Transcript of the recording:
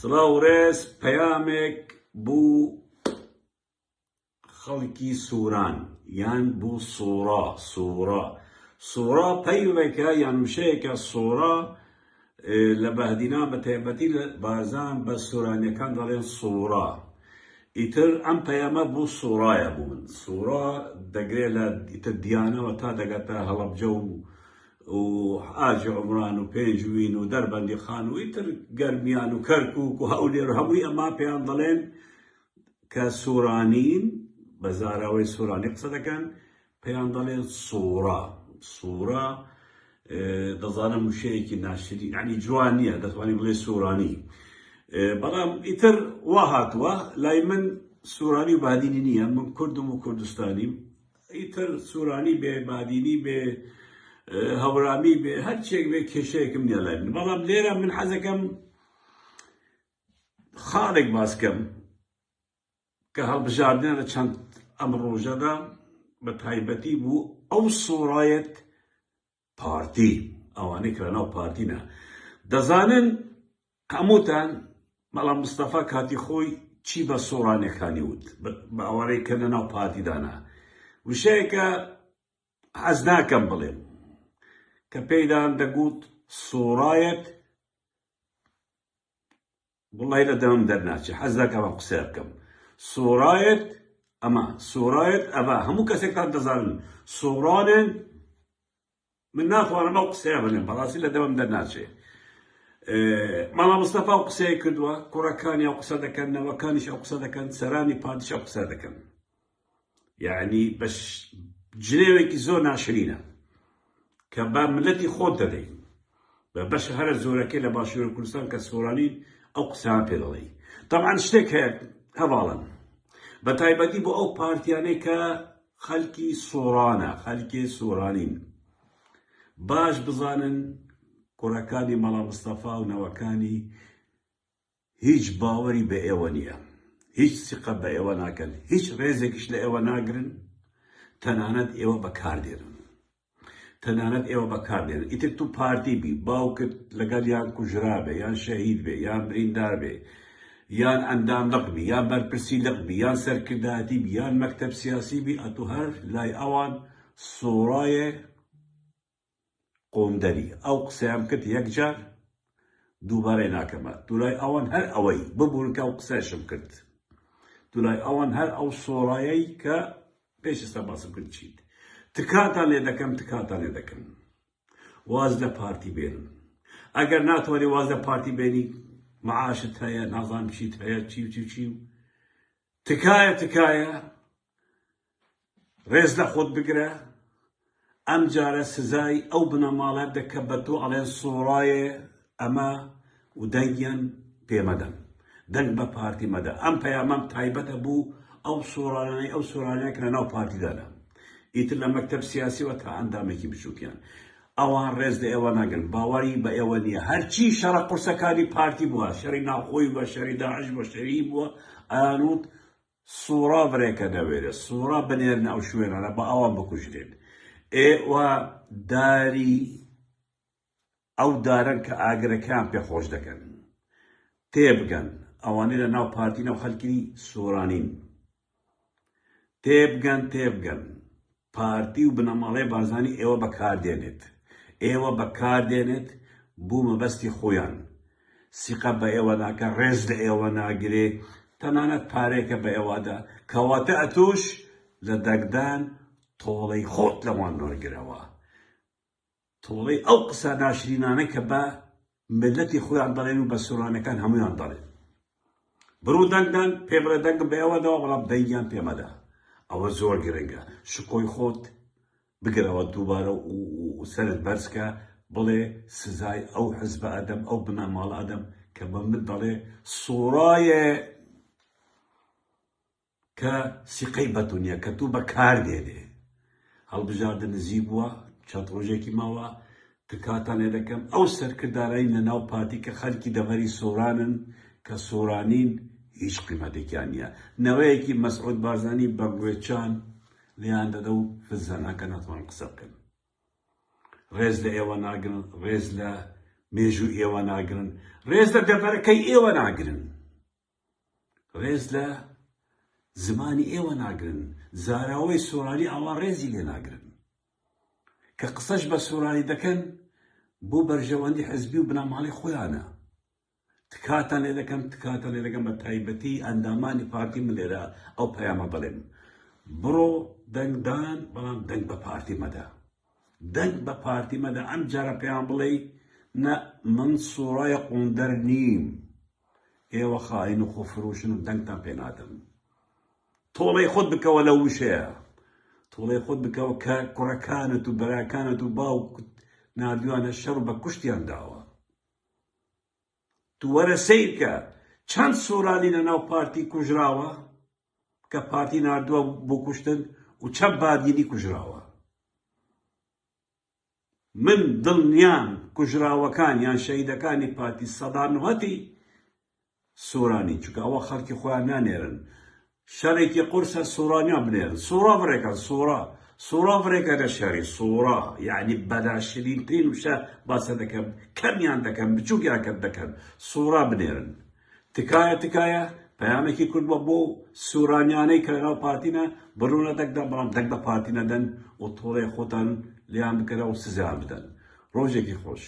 سڵاو پەیامێک بوو خەڵکی سووران یان بوو سوورا پەیوێکە یان وشەیەکە سوورا لە بەهدینا بە تایبەتی لە بازان بە سوورانیەکان دەڵێن سوورا. ئیتر ئەم پەیامە بوو سوورایە بوو من. سوورا دەگرێت لە ئیتر دیانەوە تا دەگەتە هەڵەبجە و ئاجی عومران و پێنجوین و دەربەندی خان و ئیتر گەرمیان و کەرکووک و هەولێر هەمووی ئەما پێیان دەڵێن کە سوورانین بە زاراوەی سوورانی قسە دەکەن پێیان دەڵێن سوورا دەزانم وشەیەکی ناشرین یعنی جوان نییە دەتوانین بڵێ سوورانی. بەڵام ئیتر وا هاتووە لای من سوورانی و بادینی نییە، من کوردم و کوردستانیم. ئیتر سوورانی بێ بادینی بێ هەورامی بێ هەرچێک بێ کێشەیەکم نییە لای من. بەڵام لێرە من حەزەکەم خاڵێک باسکەم کە هەڵبژاردنە لە چەند ئەم ڕۆژەدا بە تایبەتی بوو ئەو سوورایەت پارتی ئەوانەی کە لەناو پارتینە دەزانن هەمووتان بەڵام مستەفا کاتی خۆی چی بە سوورانیەکانی وت بە ئەوانەی کە لەناو پارتیدانە. وشەیەکە حەز ناکەم بڵێم کە پێیدان دەگوت سوورایەت وڵی لە دەمم دەرناچێ، حەز ناکەم ئەم قسە بکەم. سوورایەت ئەمە هەموو کەسێکتان دەزانن سوورانن. من ناتوانم ئەو قسەیە بڵێم، بەڕاستی لە دەمم دەرناچێ. مەڵا مستەفا ئەو قسەیە کردووە، کوڕەکانی ئەو قسە دەکەن، نەوەکانیش ئەو قسە دەکەن، سەرانی پارتیش ئەو قسە دەکەن. یعنی بە جنێوێکی زۆر ناشرینە کە با ملەتی خۆت دەدەی بە بەشە هەرە زۆرەکەی لە باشووری کوردستان کە سوورانین ئەو قسەیان پێ دەڵێی. تەبعاً شتێک هەیە هەواڵن بە تایبەتی بۆ ئەو پارتیانەی کە خەڵکی سوورانە، خەڵکی سوورانین. باش بزانن کوڕەکانی مەڵا مستەفا و نەوەکانی هیچ باوەری بە ئێوە نییە، هیچ سیقە بە ئێوە ناکەن، هیچ ڕێزێکیش لە ئێوە ناگرن، تەنانەت ئێوە بەکاردێنن. ئیتر تو پارتی بی، باوکت لەگەڵ یان کوژرابێ یان شەهید بێ یان بریندار بێ یان ئەنداملق بی یان بەرپرسیلق بی یان سەرکردایەتی بی یان مەکتەب سیاسی بی، ئەتو هەر لای ئەوان سوورایە قۆمدەری. ئەو قسەیان کرد یەکجار دووبارەی ناکەمە. دوولای ئەوان هەر ئەوەی ببوون کە ئەو قسەشم کرد. دوولای ئەوان هەر ئەو سوورایەی کە پێشستا باسم کرد چیت. تکاتان لێ دەکەم واز لە پارتی بێنن. ئەگەر ناتوانێ واز لە پارتی بێنی معاشت هەیە، نازانم چیت هەیە، چی تکایە ڕێز لە خۆت بگرە. ئەم جارە سزای ئەو بنەماڵە دەکە بە تۆ ئەڵێن سوورایە ئەمە و دەنگیان پێمەدەن، دەنگ بە پارتی مەدە. ئەم پەیامەم تایبەتە بوو ئەو سوورانەیە کە لەناو پارتیدانە، ئیتر لە مەکتەب سیاسیوە تا ئەندامێکی بچووکیان. ئەوان ڕێز لە ئێوە ناگرن، باوەری بە ئێوە نییە. هەرچی شەڕە قورسەکانی پارتی بووە، شەڕی ناوخۆی بووە، شەڕی داعش بووە، شەڕی بووە، ئەیانوت سوورا بڕێکە دەوێرە، سوورا بنێرن ئەو شوێنانە بە ئەوان بکوژرێن. ئێوە داری ئەو دارن کە ئاگرەکان پێخۆش دەکەن. تێبگەن ئەوانەی لە ناو پارتینە و خەڵکی سوورانین. تێبگەن پارتی و بنەماڵەی بارزانی ئێوە بەکاردێنێت بوو مەبەستی خۆیان. سیقە بە ئێوە ناکە، ڕێز لە ئێوە ناگرێ، تەنانەت پارێکە بە ئێوەدا کەواتە ئەتوش لە دەگدان تۆڵەی خۆت لەوان وەرگرەوە. تۆڵەی ئەو قسە ناشرینانە کە بە ملەتی خۆیان دەڵێن و بە سوورانەکان هەمویان دەڵێن. بڕوو دەنگدان پێ بڵێ دەنگم بە ئێوەدەوە، بەڵام دەنگیان پێمەدا. ئەوە زۆر گرنگە. شکۆی خۆت بگرەوە دووبارە و سەرت بەرزکە، بڵێ سزای ئەو حزبە ئەدەم، ئەو بنەماڵە ئەدەم کە بە من دەڵێ سوورایە کە سیقەی بەتونیە کە تو بەکاردێنێ. هەڵبژاردن نزیک بووە، چەند ڕۆژێکی ماوە. تکاتان لێ دەکەم ئەو سەرکردارایی لە ناو پارتی کە خەڵکی دەڤەری سوورانن کە سوورانین هیچ قیمەتێکیان نییە. نەوەیەکی مەسعود بارزانی بە گوێچان لێیان دەدە و فزاناکە ناتوان قسە بکەن. ڕێز لە ئێوە ناگرن، ڕێز لە مێژوو ئێوە ناگرن، ڕێز لە دەڤەرەکەی ئێوە ناگرن، ڕێز لە زمانی ئێوە ناگرن، زاراوەی سۆرانی ئاوا ڕێزی لێ ناگرن کە قسەش بە سۆرانی دەکەن بۆ بەرژەوەندی حزبی و بنەماڵی خۆیانە. تکاتان لێ دەکەم بە تایبەتی ئەندامانی پارتی من لێرە ئەو پەیامە بڵێن بڕۆ دەنگدان، بەڵام دەنگ بە پارتی مەدە، دەنگ بە پارتی مەدە. ئەم جارە پێیان بڵێ نە من سوورای قوندەر نیم، ئێوە خائین و خۆفرۆشن و دەنگتان پێ نادەم. تۆڵەی خۆت بکەوە لە وشەیە، تۆڵەی خۆت بکەوە کە کوڕەکانت و بەراکانت و باوکت نردووانە شەڕ بە کوشتیان داوە. تو وەرە سیرکە چەند سۆرانی لە ناو پارتی کوژراوە کە پارتی نردووە بۆ کوشتن و چەند بادینی کوژراوە. من دڵنیام کوژراوەکان یان شەهیدەکانی پارتی سەدانوهەتی سۆرانی، چونکە ئەوە خەڵکی خۆیان نانێرن، شەڕێکی قورسە سۆرانیان بنێرن. سۆرا بڕێکە، سۆرا بڕێکە لە شەڕی سۆرا، یعنی بەلاشرینترین وشە باسە دەکەم، کەمیان دەکەم، بچووکیان کەم دەکەن، سۆرا بنێرن. تکایە پەیامێکی کردووە بۆ سۆرانیانەی کە لەناو پارتینە بڕوونە دەنگدان، بەڵام دەنگ بە پارتی نەدەن و تۆڵەی خۆتان لیان بکەرە و سزایان بدەن. ڕۆژێکی خۆش.